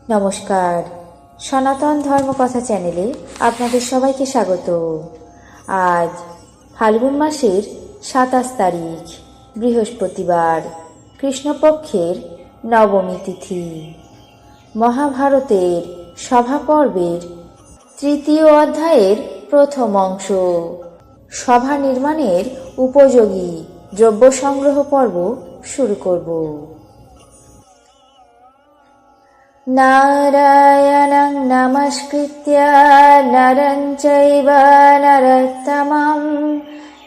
নমস্কার, সনাতন ধর্মকথা চ্যানেলে আপনাদের সবাইকে স্বাগত। আজ ফাল্গুন মাসের ২৭ তারিখ, বৃহস্পতিবার, কৃষ্ণপক্ষের নবমী তিথি। মহাভারতের সভা পর্বের ৩য় অধ্যায়ের প্রথম অংশ, সভা নির্মাণের উপযোগী দ্রব্য সংগ্রহ পর্ব শুরু করব। নারায়ণং নমস্কৃত্য নরং চৈব নরোত্তমং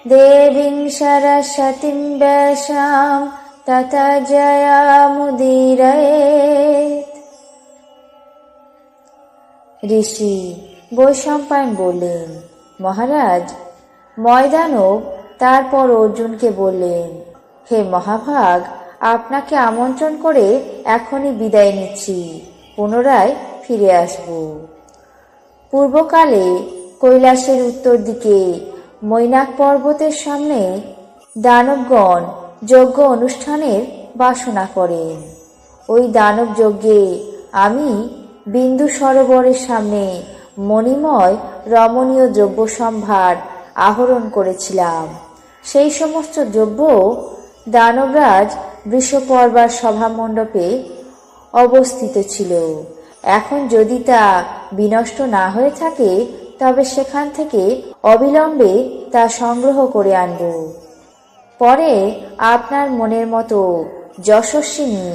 দেবীং সরস্বতীং ব্যাসাং ততো জয়মুদীরয়েৎ। ঋষি বৈশম্পায়ন বললেন, মহারাজ, ময়দানব তারপর অর্জুনকে বললেন, হে মহাভাগ, আপনাকে আমন্ত্রণ করে এখনই বিদায় নিচ্ছি, পুনরায় ফিরে আসব। পূর্বকালে কৈলাসের উত্তর দিকে মৈনাক পর্বতের সামনে দানবগণ যজ্ঞ অনুষ্ঠানের বাসনা করেন। ওই দানব যজ্ঞে আমি বিন্দু সরোবরের সামনে মণিময় রমণীয় দ্রব্য সম্ভার আহরণ করেছিলাম। সেই সমস্ত দ্রব্য দানবরাজ বৃষপর্বার সভা মণ্ডপে অবস্থিত ছিল। এখন যদি তা বিনষ্ট না হয়ে থাকে, তবে সেখান থেকে অবিলম্বে তা সংগ্রহ করে আনব। পরে আপনার মনের মতো যশস্বিনী,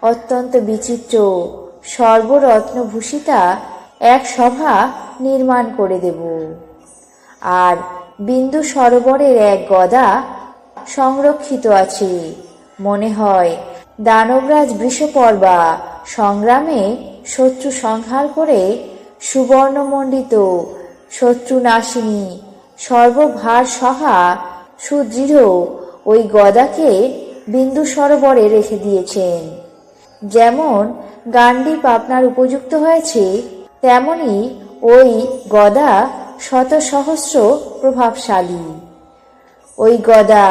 অত্যন্ত বিচিত্র, সর্বরত্নভূষিতা এক সভা নির্মাণ করে দেব। আর বিন্দু সরোবরের এক গদা সংরক্ষিত আছে। মনে হয় দানবরাজ বৃষপর্বা সংগ্রামে শত্রু সংহার করে সুবর্ণমণ্ডিত শত্রুনাশিনী সর্বভার সহা সুদৃঢ় ওই গদাকে বিন্দু সরোবরে রেখে দিয়েছেন। যেমন গান্ডীব আপনার উপযুক্ত হয়েছে, তেমনি ওই গদা শত সহস্র প্রভাবশালী। ওই গদা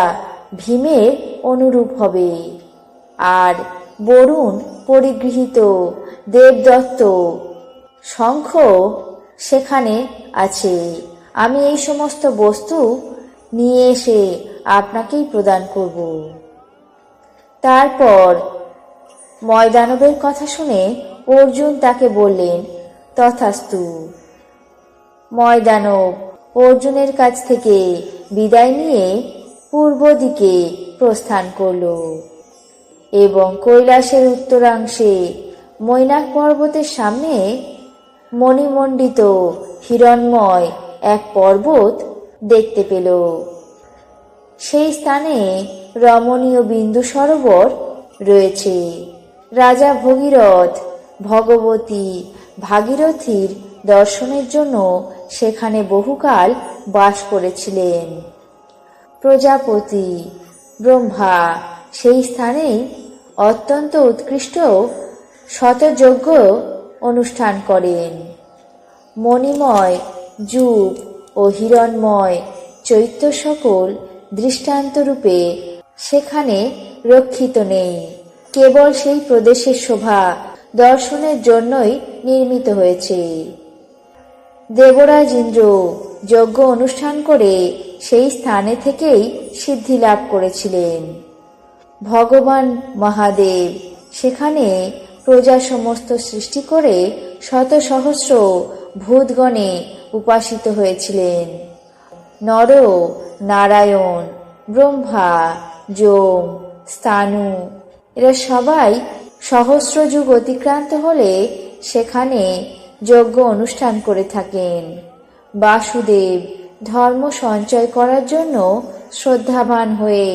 ভীমের অনুরূপ হবে। আর বরুণ পরিগৃহীত দেবদত্ত শঙ্খ সেখানে আছে। আমি এই সমস্ত বস্তু নিয়ে এসে আপনাকেই প্রদান করব। তারপর ময়দানবের কথা শুনে অর্জুন তাকে বললেন, তথাস্তু। ময়দানব অর্জুনের কাছ থেকে বিদায় নিয়ে পূর্ব দিকে প্রস্থান করল এবং কৈলাসের উত্তরাংশে মৈনাক পর্বতের সামনে মণিমণ্ডিত হিরণ্ময় এক পর্বত দেখতে পেল। সেই স্থানে রমণীয় বিন্দু সরোবর রয়েছে। রাজা ভগীরথ ভগবতী ভাগীরথীর দর্শনের জন্য সেখানে বহুকাল বাস করেছিলেন। প্রজাপতি ব্রহ্মা সেই স্থানেই অত্যন্ত উৎকৃষ্ট শতযজ্ঞ অনুষ্ঠান করেন। মণিময় যূপ ও হিরণ্ময় চৈত্য সকল দৃষ্টান্তরূপে সেখানে রক্ষিত নেই। কেবল সেই প্রদেশের শোভা দর্শনের জন্যই নির্মিত হয়েছে। দেবরাজ ইন্দ্র যজ্ঞ অনুষ্ঠান করে সেই স্থানে থেকেই সিদ্ধি লাভ করেছিলেন। ভগবান মহাদেব সেখানে প্রজা সমস্ত সৃষ্টি করে শত সহস্র ভূতগণে উপাসিত হয়েছিলেন। নর, নারায়ণ, ব্রহ্মা, যম, স্থাণু এরা সবাই সহস্র যুগ অতিক্রান্ত হলে সেখানে যজ্ঞ অনুষ্ঠান করে থাকেন। বাসুদেব ধর্ম সঞ্চয় করার জন্য শ্রদ্ধাবান হয়ে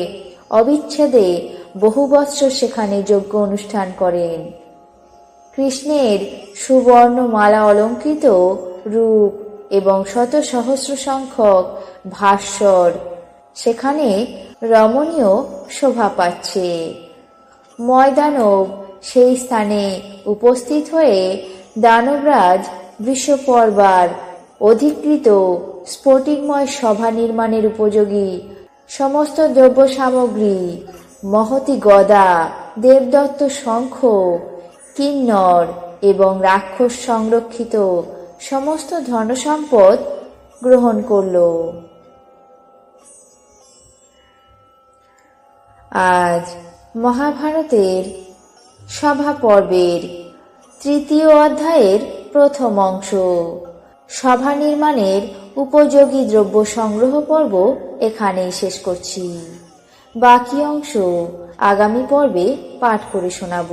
অবিচ্ছেদে বহু বৎসর সেখানে যজ্ঞ অনুষ্ঠান করেন। কৃষ্ণের সুবর্ণ মালা অলঙ্কৃত রূপ এবং শত সহস্র সংখ্যক ভাস্বর সেখানে রমণীয় শোভা পাচ্ছে। ময়দানব সেই স্থানে উপস্থিত হয়ে দানবরাজ বৃষপর্বার অধিকৃত স্ফটিকময় সভা নির্মাণের উপযোগী সমস্ত দ্রব্য সামগ্রী, মহতী গদা, দেবদত্ত শঙ্খ, কিন্নর এবং রাক্ষস সংরক্ষিত সমস্ত ধনসম্পদ গ্রহণ করল। আজ মহাভারতের সভা পর্বের তৃতীয় অধ্যায়ের প্রথম অংশ, সভা নির্মাণের উপযোগী দ্রব্য সংগ্রহ পর্ব এখানেই শেষ করছি। বাকি অংশ আগামী পর্বে পাঠ করে শোনাব।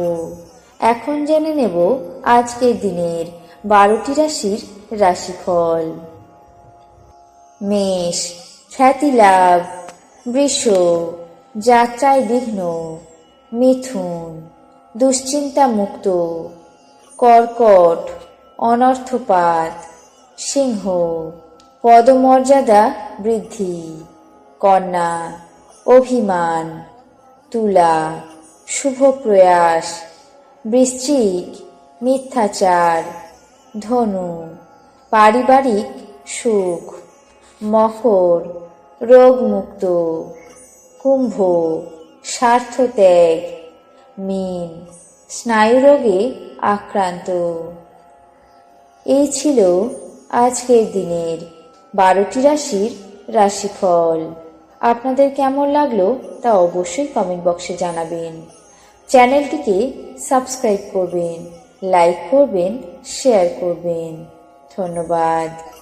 এখন জেনে নেব আজকের দিনের 12টি রাশির রাশিফল। মেষ, খ্যাতি লাভ। বৃষ, যাত্রায় বিঘ্ন। মিথুন, দুশ্চিন্তা মুক্ত। কর্কট, অনর্থপাত। সিংহ, পদমর্যাদা বৃদ্ধি। কন্যা, অভিমান। তুলা, শুভ প্রয়াস। বৃশ্চিক, মিথ্যাচার। ধনু, পারিবারিক সুখ। মকর, রোগমুক্ত। কুম্ভ, স্বার্থত্যাগ। মীন, স্নায়ুরোগে আক্রান্ত। এই ছিল আজকের দিনের 12টি রাশির রাশিফল। আপনাদের কেমন লাগলো তা অবশ্যই কমেন্ট বক্সে জানাবেন। চ্যানেলটিকে সাবস্ক্রাইব করবেন, লাইক করবেন, শেয়ার করবেন। ধন্যবাদ।